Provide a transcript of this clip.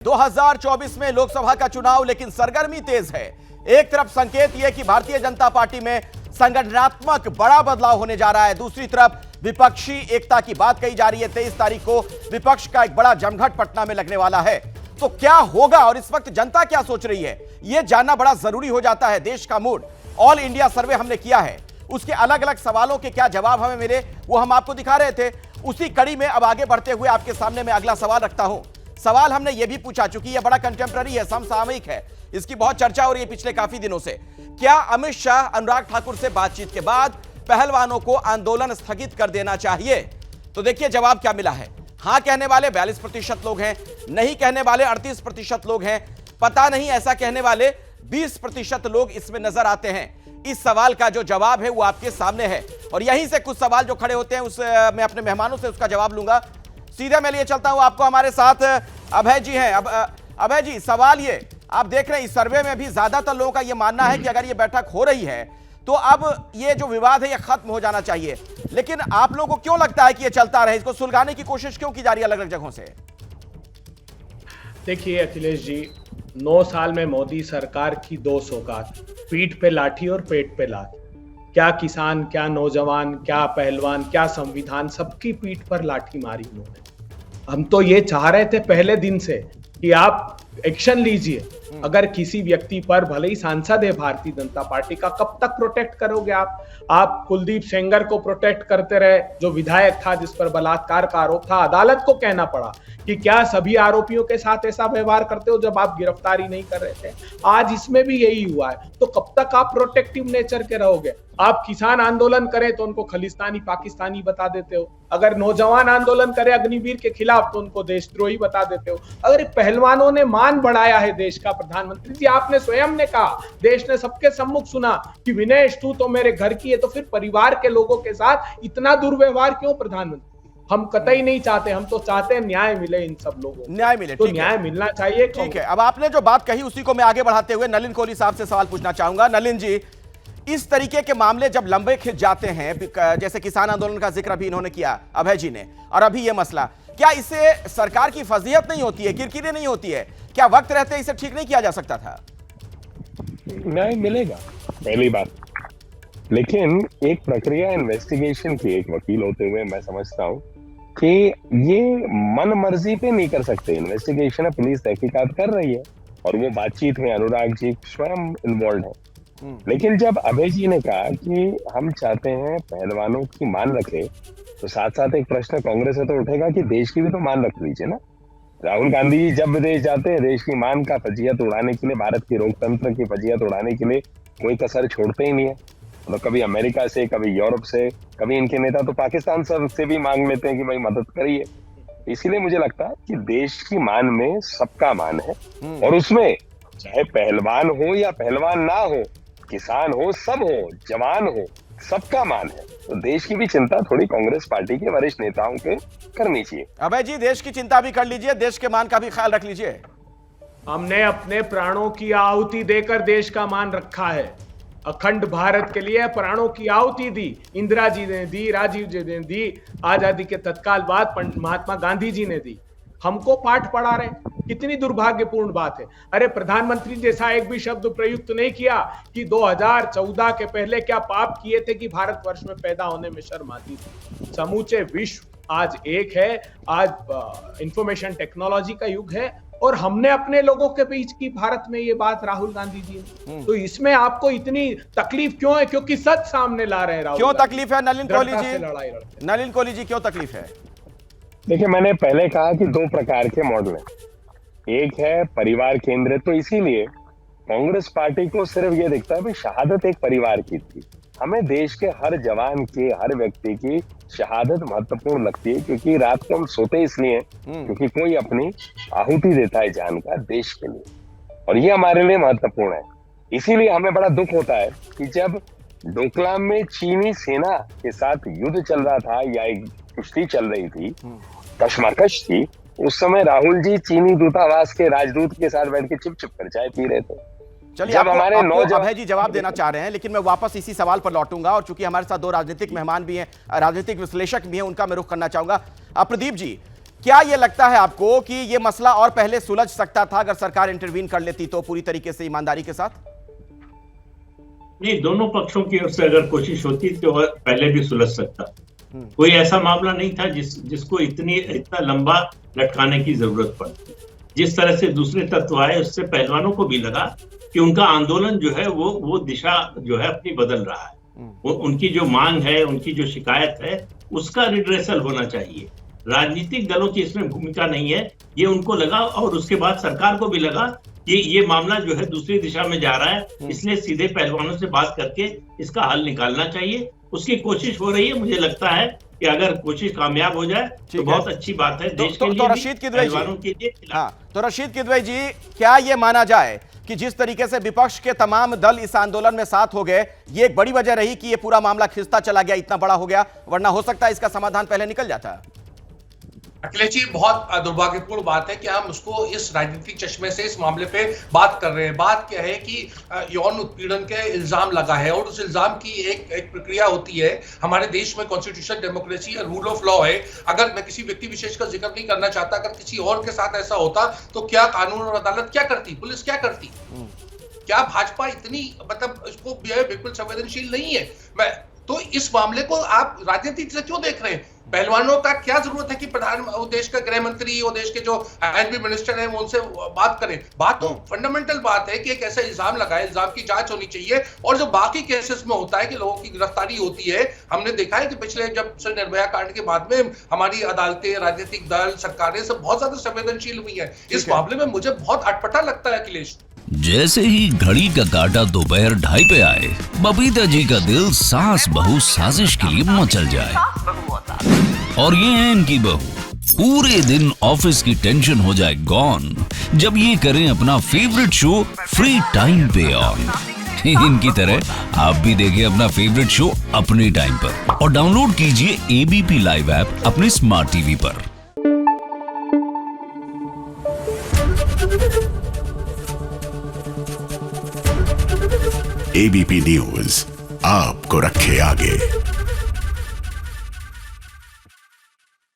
2024 में लोकसभा का चुनाव, लेकिन सरगर्मी तेज है। एक तरफ संकेत यह कि भारतीय जनता पार्टी में संगठनात्मक बड़ा बदलाव होने जा रहा है, दूसरी तरफ विपक्षी एकता की बात कही जा रही है। 23 तारीख को विपक्ष का एक बड़ा जमघट पटना में लगने वाला है। तो क्या होगा और इस वक्त जनता क्या सोच रही है, यह जानना बड़ा जरूरी हो जाता है। देश का मूड, ऑल इंडिया सर्वे हमने किया है, उसके अलग अलग सवालों के क्या जवाब हमें मिले वो हम आपको दिखा रहे थे। उसी कड़ी में अब आगे बढ़ते हुए आपके सामने मैं अगला सवाल रखता हूं। सवाल हमने ये भी पूछा, चूंकि यह बड़ा कंटेम्प्ररी है, समसामयिक है, इसकी बहुत चर्चा हो रही है पिछले काफी दिनों से। क्या अमित शाह अनुराग ठाकुर से बातचीत के बाद पहलवानों को आंदोलन स्थगित कर देना चाहिए? तो देखिए जवाब क्या मिला है। हां कहने वाले 42% लोग हैं, नहीं कहने वाले 38% लोग हैं, पता नहीं ऐसा कहने वाले 20% लोग इसमें नजर आते हैं। इस सवाल का जो जवाब है वो आपके सामने है और यहीं से कुछ सवाल जो खड़े होते हैं उस मैं अपने मेहमानों से उसका जवाब लूंगा। सीधे मैं लिए चलता हूं आपको, हमारे साथ अभय जी हैं। अब अभय जी, सवाल ये, आप देख रहे हैं इस सर्वे में भी ज्यादातर लोगों का यह मानना है कि अगर ये बैठक हो रही है तो अब ये जो विवाद है ये खत्म हो जाना चाहिए, लेकिन आप लोगों को क्यों लगता है कि ये चलता रहे, इसको सुलझाने की कोशिश क्यों की जा रही है अलग अलग जगहों से? देखिए अखिलेश जी, 9 साल में मोदी सरकार की 2 सौगात, पीठ पे लाठी और पेट पे लात। क्या किसान, क्या नौजवान, क्या पहलवान, क्या संविधान, सबकी पीठ पर लाठी मारी उन्होंने। हम तो ये चाह रहे थे पहले दिन से कि आप एक्शन लीजिए। अगर किसी व्यक्ति पर, भले ही सांसद है भारतीय जनता पार्टी का, कब तक प्रोटेक्ट करोगे आप कुलदीप सेंगर को प्रोटेक्ट करते रहे, जो विधायक था जिस पर बलात्कार का आरोप था। अदालत को कहना पड़ा कि क्या सभी आरोपियों के साथ ऐसा व्यवहार करते हो जब आप गिरफ्तारी नहीं कर रहे थे। आज इसमें भी यही हुआ है। तो कब तक आप प्रोटेक्टिव नेचर के रहोगे? आप किसान आंदोलन करें तो उनको खलिस्तानी पाकिस्तानी बता देते हो, अगर नौजवान आंदोलन करे अग्निवीर के खिलाफ तो उनको देशद्रोही बता देते हो। अगर पहलवानों ने मान बढ़ाया है देश का, प्रधानमंत्री जी आपने स्वयं ने कहा, देश ने सबके सम्मुख सुना कि विनेश तू तो मेरे घर की है, तो फिर परिवार के लोगों के साथ इतना दुर्व्यवहार क्यों प्रधानमंत्री? हम कतई नहीं चाहते, हम तो चाहते हैं न्याय मिले इन सब लोगों को, न्याय मिले, तो न्याय मिलना चाहिए। ठीक है, अब आपने जो बात कही उसी को मैं आगे बढ़ाते हुए नलिन कोहली साहब से सवाल पूछना चाहूंगा। नलिन जी, इस तरीके के मामले जब लंबे खिंच जाते हैं, जैसे किसान आंदोलन का जिक्र भी इन्होंने किया अभय जी ने, और अभी ये मसला, क्या इससे सरकार की फजीहत नहीं होती है, किरकिरी नहीं होती है? क्या वक्त रहते इसे ठीक नहीं किया जा सकता था? न्याय मिलेगा, पहली बात। लेकिन एक प्रक्रिया इन्वेस्टिगेशन की, एक वकील होते हुए मैं समझता हूं कि ये मन मर्जी पे नहीं कर सकते। इन्वेस्टिगेशन है, पुलिस तहकीकात कर रही है और वो बातचीत में अनुराग जी स्वयं इन्वॉल्व है। लेकिन जब अभय जी ने कहा कि हम चाहते हैं पहलवानों की मान रखे, तो साथ साथ एक प्रश्न कांग्रेस से तो उठेगा कि देश की भी तो मान रख लीजिए ना। राहुल गांधी जी जब विदेश जाते हैं, देश की मान का फजीहत उड़ाने के लिए, भारत की लोकतंत्र की फजीहत उड़ाने के लिए कोई कसर छोड़ते ही नहीं है। तो कभी अमेरिका से, कभी यूरोप से, कभी इनके नेता तो पाकिस्तान से भी मांग लेते हैं कि भाई मदद करिए। इसीलिए मुझे लगता है कि देश की मान में सबका मान है और उसमें चाहे पहलवान हो या पहलवान ना हो, किसान हो, सब हो, जवान हो, सबका मान है। तो देश की भी चिंता थोड़ी कांग्रेस पार्टी के वरिष्ठ नेताओं के करनी चाहिए। अभय जी, देश की चिंता भी कर लीजिए, देश के मान का भी ख्याल रख लीजिए। हमने अपने प्राणों की आहुति देकर देश का मान रखा है। अखंड भारत के लिए प्राणों की आहुति दी, इंदिरा जी ने दी, राजीव जी ने दी, आजादी के तत्काल बाद महात्मा गांधी जी ने दी। हमको पाठ पढ़ा रहे, कितनी दुर्भाग्यपूर्ण बात है। अरे प्रधानमंत्री जैसा एक भी शब्द प्रयुक्त नहीं किया कि 2014 के पहले क्या पाप किए थे कि भारतवर्ष में पैदा होने में शर्म आती थी। समूचे विश्व आज एक है, आज इंफॉर्मेशन टेक्नोलॉजी का युग है और हमने अपने लोगों के बीच की भारत में ये बात राहुल गांधी जी ने। तो इसमें आपको इतनी तकलीफ क्यों है? क्योंकि सच सामने ला रहे हैं राहुल। क्यों तकलीफ है नलिन कोहली जी? नलिन कोहली जी, क्यों तकलीफ है? देखिए, मैंने पहले कहा कि 2 प्रकार के मॉडल हैं। एक है परिवार केंद्रित, तो इसीलिए कांग्रेस पार्टी को सिर्फ ये दिखता है कि शहादत एक परिवार की थी। हमें देश के हर जवान के, हर व्यक्ति की शहादत महत्वपूर्ण लगती है, क्योंकि रात को हम सोते इसलिए क्योंकि कोई अपनी आहुति देता है जान का देश के लिए, और ये हमारे लिए महत्वपूर्ण है। इसीलिए हमें बड़ा दुख होता है कि जब डोकलाम में चीनी सेना के साथ युद्ध चल रहा था या एक कुश्ती चल रही थी, कशमकश थी, उस समय राहुल जी चीनी दूतावास के राजदूत के साथ बैठ के चिप चिप कर चाय पी रहे थे। चलिए, आपको अभय जी जवाब देना चाह रहे हैं, लेकिन मैं वापस इसी सवाल पर लौटूंगा और चूंकि हमारे साथ 2 राजनीतिक मेहमान भी हैं, राजनीतिक विश्लेषक भी हैं, उनका मैं रुख करना चाहूंगा। प्रदीप जी, क्या ये लगता है आपको कि ये मसला और पहले सुलझ सकता था अगर सरकार इंटरवीन कर लेती तो पूरी तरीके से, ईमानदारी के साथ? नहीं, दोनों पक्षों की ओर से अगर कोशिश होती तो पहले भी सुलझ सकता। कोई ऐसा मामला नहीं था जिसको इतना लंबा लटकाने की जरूरत पड़ती। जिस तरह से दूसरे तत्व आए उससे पहलवानों को भी लगा कि उनका आंदोलन जो है वो दिशा जो है अपनी बदल रहा है। उनकी जो मांग है, उनकी जो शिकायत है, उसका रिड्रेसल होना चाहिए। राजनीतिक दलों की इसमें भूमिका नहीं है, ये उनको लगा। और उसके बाद सरकार को भी लगा कि ये मामला जो है दूसरी दिशा में जा रहा है, इसलिए सीधे पहलवानों से बात करके इसका हल निकालना चाहिए। उसकी कोशिश हो रही है। मुझे लगता है कि अगर कोशिश कामयाब हो जाए तो बहुत अच्छी बात है देश के लिए, तो रशीद किदवई पहलवानों के लिए। तो रशीद किदवई जी, क्या ये माना जाए कि जिस तरीके से विपक्ष के तमाम दल इस आंदोलन में साथ हो गए, ये एक बड़ी वजह रही कि ये पूरा मामला खिंचता चला गया, इतना बड़ा हो गया, वरना हो सकता है इसका समाधान पहले निकल जाता? अखिलेश जी, बहुत दुर्भाग्यपूर्ण बात है कि हम उसको इस राजनीतिक चश्मे से इस मामले पे बात कर रहे हैं। बात क्या है कि यौन उत्पीड़न के इल्जाम लगा है और उस इल्जाम की एक प्रक्रिया होती है। हमारे देश में कॉन्स्टिट्यूशन, डेमोक्रेसी और रूल ऑफ लॉ है। अगर मैं किसी व्यक्ति विशेष का जिक्र नहीं करना चाहता, अगर किसी और के साथ ऐसा होता तो क्या कानून और अदालत क्या करती, पुलिस क्या करती? क्या भाजपा इतनी इसको बिल्कुल संवेदनशील नहीं है? तो इस मामले को आप राजनीति से क्यों देख रहे हैं? पहलवानों का क्या जरूरत है कि देश का गृह मंत्री और देश के जो एनबी मिनिस्टर हैं वो उनसे बात करें? बात तो फंडामेंटल बात है कि एक ऐसा इल्जाम लगा है, इल्जाम की जांच होनी चाहिए। और जो बाकी केसेस में होता है कि लोगों की गिरफ्तारी होती है, हमने देखा है कि पिछले जब से निर्भया कांड के बाद में हमारी अदालतें, राजनीतिक दल, सरकारें सब बहुत ज्यादा संवेदनशील हुई है। इस मामले में मुझे बहुत अटपटा लगता है अखिलेश। जैसे ही घड़ी का काटा दोपहर 2:30 पे आए, बबीता जी का दिल सास बहू साजिश के लिए मचल जाए। और ये है इनकी बहू, पूरे दिन ऑफिस की टेंशन हो जाए गॉन जब ये करें अपना फेवरेट शो फ्री टाइम पे ऑन। इनकी तरह आप भी देखें अपना फेवरेट शो अपने टाइम पर और डाउनलोड कीजिए एबीपी लाइव ऐप अपने स्मार्ट टीवी पर। एबीपी न्यूज आपको रखे आगे।